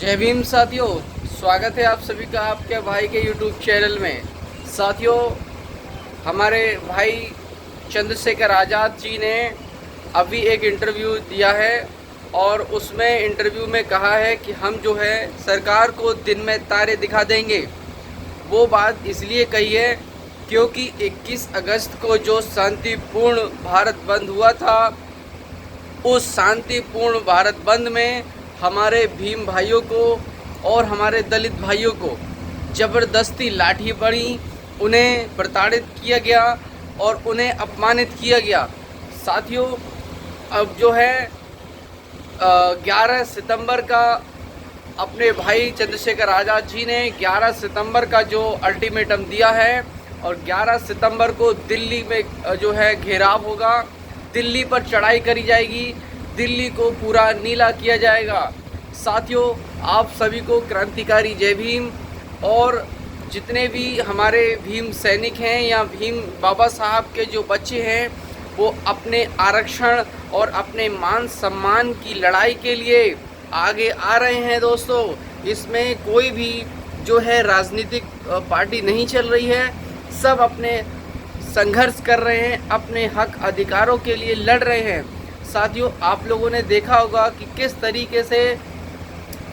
जय भीम साथियों, स्वागत है आप सभी का आपके भाई के यूट्यूब चैनल में। साथियों, हमारे भाई चंद्रशेखर आज़ाद जी ने अभी एक इंटरव्यू दिया है और उसमें इंटरव्यू में कहा है कि हम जो है सरकार को दिन में तारे दिखा देंगे। वो बात इसलिए कही है क्योंकि 21 अगस्त को जो शांतिपूर्ण भारत बंद हुआ था, उस शांतिपूर्ण भारत बंद में हमारे भीम भाइयों को और हमारे दलित भाइयों को ज़बरदस्ती लाठी पड़ी, उन्हें प्रताड़ित किया गया और उन्हें अपमानित किया गया। साथियों, अब जो है 11 सितंबर का अपने भाई चंद्रशेखर आज़ाद जी ने 11 सितंबर का जो अल्टीमेटम दिया है और 11 सितंबर को दिल्ली में जो है घेराव होगा, दिल्ली पर चढ़ाई करी जाएगी, दिल्ली को पूरा नीला किया जाएगा। साथियों, आप सभी को क्रांतिकारी जय भीम। और जितने भी हमारे भीम सैनिक हैं या भीम बाबा साहब के जो बच्चे हैं, वो अपने आरक्षण और अपने मान सम्मान की लड़ाई के लिए आगे आ रहे हैं। दोस्तों, इसमें कोई भी जो है राजनीतिक पार्टी नहीं चल रही है, सब अपने संघर्ष कर रहे हैं, अपने हक अधिकारों के लिए लड़ रहे हैं। साथियों, आप लोगों ने देखा होगा कि किस तरीके से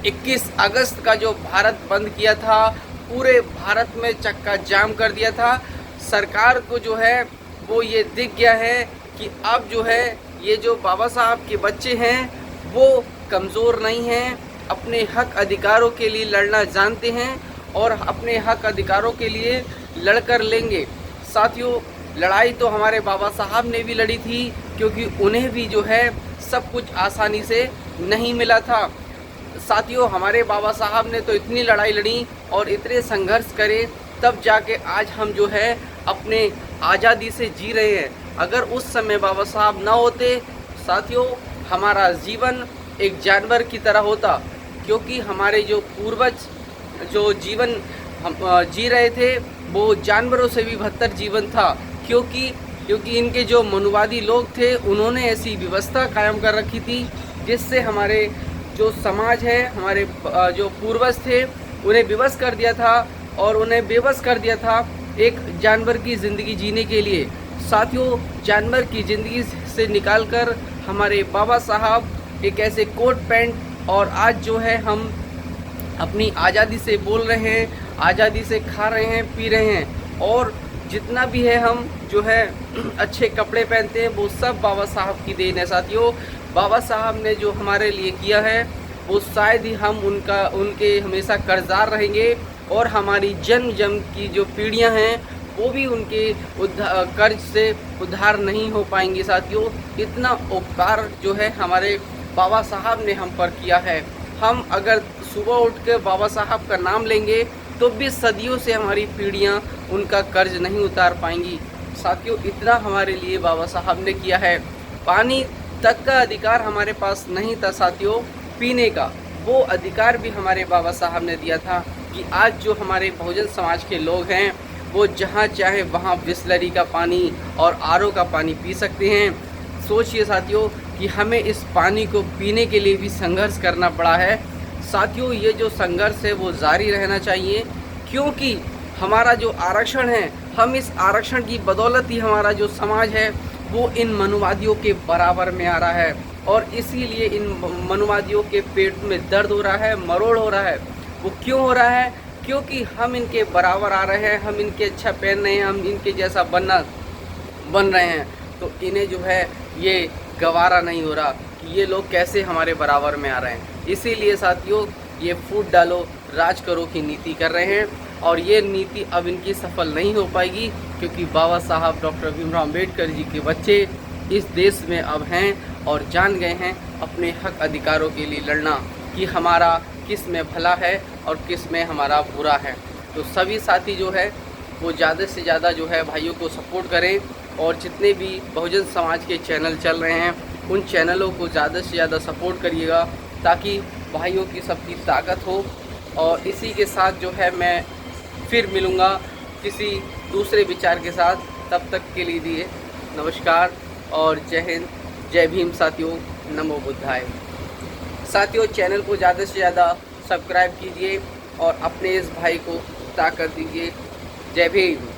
21 अगस्त का जो भारत बंद किया था, पूरे भारत में चक्का जाम कर दिया था। सरकार को जो है वो ये दिख गया है कि अब जो है ये जो बाबा साहब के बच्चे हैं वो कमज़ोर नहीं हैं, अपने हक अधिकारों के लिए लड़ना जानते हैं और अपने हक अधिकारों के लिए लड़कर लेंगे। साथियों, लड़ाई तो हमारे बाबा साहब ने भी लड़ी थी, क्योंकि उन्हें भी जो है सब कुछ आसानी से नहीं मिला था। साथियों, हमारे बाबा साहब ने तो इतनी लड़ाई लड़ी और इतने संघर्ष करे, तब जाके आज हम जो है अपने आज़ादी से जी रहे हैं। अगर उस समय बाबा साहब ना होते, साथियों, हमारा जीवन एक जानवर की तरह होता, क्योंकि हमारे जो पूर्वज जो जीवन हम जी रहे थे वो जानवरों से भी बदतर जीवन था। क्योंकि इनके जो मनुवादी लोग थे, उन्होंने ऐसी व्यवस्था कायम कर रखी थी जिससे हमारे जो समाज है, हमारे जो पूर्वज थे, उन्हें विवश कर दिया था और उन्हें बेबस कर दिया था एक जानवर की ज़िंदगी जीने के लिए। साथियों, जानवर की ज़िंदगी से निकालकर हमारे बाबा साहब एक ऐसे कोट पैंट और आज जो है हम अपनी आज़ादी से बोल रहे हैं, आज़ादी से खा रहे हैं, पी रहे हैं, और जितना भी है हम जो है अच्छे कपड़े पहनते हैं, वो सब बाबा साहब की देन है। साथियों, बाबा साहब ने जो हमारे लिए किया है वो शायद ही हम उनके हमेशा कर्जदार रहेंगे और हमारी जन्म की जो पीढ़ियां हैं वो भी उनके कर्ज से उद्धार नहीं हो पाएंगी। साथियों, इतना उपकार जो है हमारे बाबा साहब ने हम पर किया है। हम अगर सुबह उठ के बाबा साहब का नाम लेंगे तो भी सदियों से हमारी पीढ़ियां उनका कर्ज नहीं उतार पाएंगी। साथियों, इतना हमारे लिए बाबा साहब ने किया है। पानी तक का अधिकार हमारे पास नहीं था साथियों, पीने का वो अधिकार भी हमारे बाबा साहब ने दिया था कि आज जो हमारे बहुजन समाज के लोग हैं वो जहाँ चाहे वहाँ बिसलरी का पानी और आरओ का पानी पी सकते हैं। सोचिए साथियों कि हमें इस पानी को पीने के लिए भी संघर्ष करना पड़ा है। साथियों, ये जो संघर्ष है वो जारी रहना चाहिए, क्योंकि हमारा जो आरक्षण है, हम इस आरक्षण की बदौलत ही हमारा जो समाज है वो इन मनुवादियों के बराबर में आ रहा है और इसीलिए इन मनुवादियों के पेट में दर्द हो रहा है, मरोड़ हो रहा है। वो क्यों हो रहा है? क्योंकि हम इनके बराबर आ रहे हैं, हम इनके अच्छा पहन रहे हैं, हम इनके जैसा बन रहे हैं, तो इन्हें जो है ये गवारा नहीं हो रहा कि ये लोग कैसे हमारे बराबर में आ रहे हैं। इसीलिए साथियों, ये फूट डालो राज करो की नीति कर रहे हैं और ये नीति अब इनकी सफल नहीं हो पाएगी, क्योंकि बाबा साहब डॉक्टर भीमराव अम्बेडकर जी के बच्चे इस देश में अब हैं और जान गए हैं अपने हक अधिकारों के लिए लड़ना कि हमारा किस में भला है और किस में हमारा बुरा है। तो सभी साथी जो है वो ज़्यादा से ज़्यादा जो है भाइयों को सपोर्ट करें और जितने भी बहुजन समाज के चैनल चल रहे हैं उन चैनलों को ज़्यादा से ज़्यादा सपोर्ट करिएगा, ताकि भाइयों की सबकी ताकत हो। और इसी के साथ जो है मैं फिर मिलूँगा किसी दूसरे विचार के साथ। तब तक के लिए नमस्कार और जय हिंद, जय भीम साथियों, नमो बुद्धाय। साथियों, चैनल को ज़्यादा से ज़्यादा सब्सक्राइब कीजिए और अपने इस भाई को ताकत दीजिए। जय भीम।